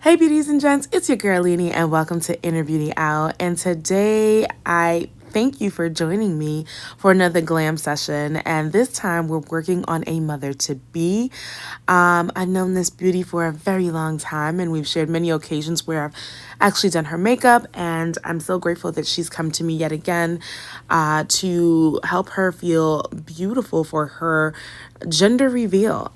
Hey beauties and gents, it's your girl Linnee and welcome to Innerbeautyoutel. And today I thank you for joining me for another glam session, and this time we're working on a mother-to-be. I've known this beauty for a very long time, and we've shared many occasions where I've actually done her makeup, and I'm so grateful that she's come to me yet again to help her feel beautiful for her gender reveal.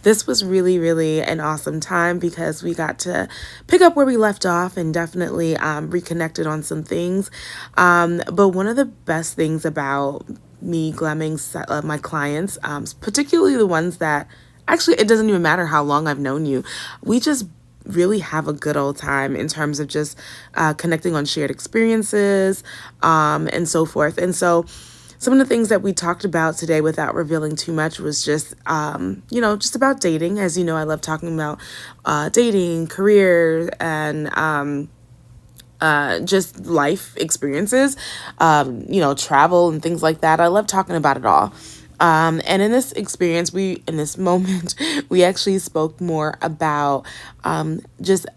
This was really an awesome time because we got to pick up where we left off and definitely reconnected on some things. But one of the best things about me glamming my clients, particularly the ones that actually it doesn't even matter how long I've known you, we just really have a good old time in terms of just connecting on shared experiences and so forth. And so some of the things that we talked about today without revealing too much was just, just about dating. As you know, I love talking about dating, career, and just life experiences, travel and things like that. I love talking about it all. And in this experience, in this moment, we actually spoke more about just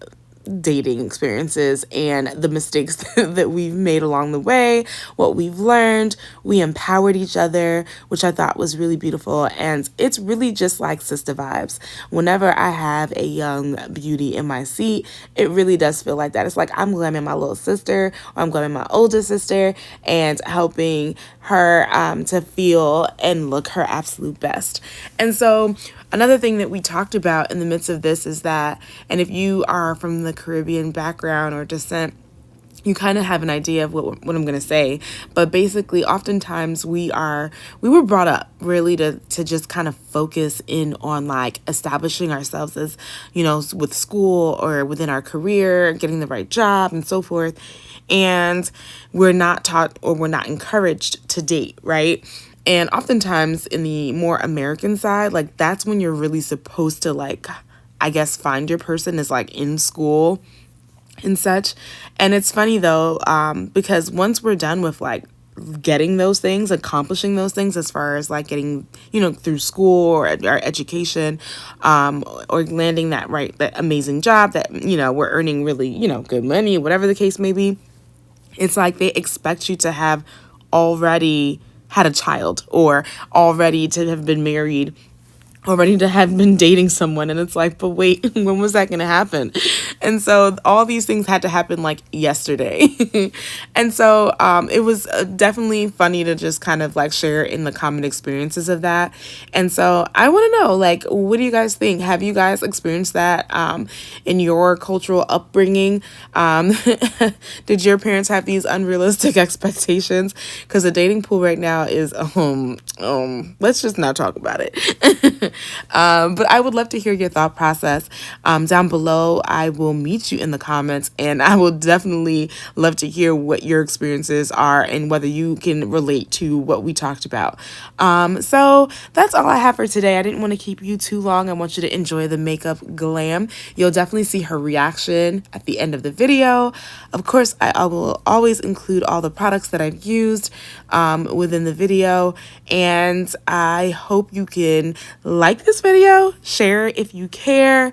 dating experiences and the mistakes that we've made along the way, what we've learned. We empowered each other, which I thought was really beautiful. And it's really just like sister vibes. Whenever I have a young beauty in my seat, it really does feel like that. It's like I'm glamming my little sister, or I'm glamming my older sister, and helping her to feel and look her absolute best. And so another thing that we talked about in the midst of this is that, and if you are from the Caribbean background or descent, you kind of have an idea of what I'm going to say. But basically, oftentimes we were brought up really to just kind of focus in on like establishing ourselves as, with school or within our career, getting the right job and so forth. And we're not taught or we're not encouraged to date, right? And oftentimes in the more American side, like that's when you're really supposed to find your person, is like in school and such. And it's funny though, because once we're done with like getting those things, accomplishing those things as far as like getting, through school or our education, or landing that amazing job that, we're earning really, good money, whatever the case may be, it's like they expect you to have already had a child or already to have been married, already to have been dating someone. And it's like, but wait, when was that going to happen? And so all these things had to happen like yesterday. And so it was definitely funny to just kind of like share in the common experiences of that. And so I want to know, like, what do you guys think? Have you guys experienced that in your cultural upbringing? Did your parents have these unrealistic expectations? Because the dating pool right now is, let's just not talk about it. But I would love to hear your thought process down below. I will meet you in the comments, and I will definitely love to hear what your experiences are and whether you can relate to what we talked about. So that's all I have for today. I didn't want to keep you too long. I want you to enjoy the makeup glam. You'll definitely see her reaction at the end of the video. Of course, I will always include all the products that I've used within the video, and I hope you can like this video, share if you care,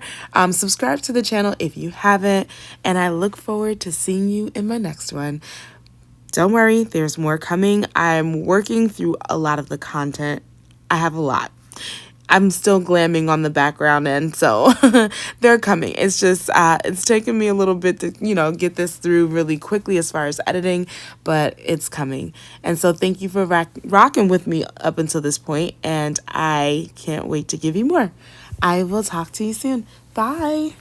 subscribe to the channel if you haven't, and I look forward to seeing you in my next one. Don't worry, there's more coming. I'm working through a lot of the content. I have a lot. I'm still glamming on the background end, so they're coming. It's just, it's taken me a little bit to, get this through really quickly as far as editing, but it's coming. And so thank you for rocking with me up until this point, and I can't wait to give you more. I will talk to you soon. Bye.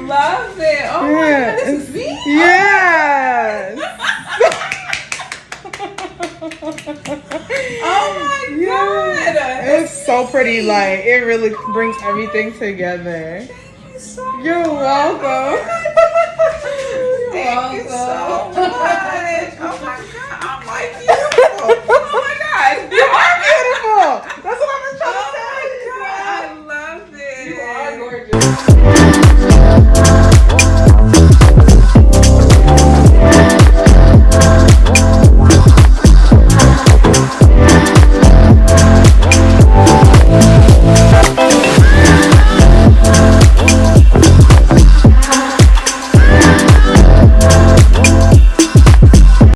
love it. Oh my God, this is me? Yes. Oh my God. It's so pretty. Like, it really brings everything together. Thank you so much. You're welcome. Thank you so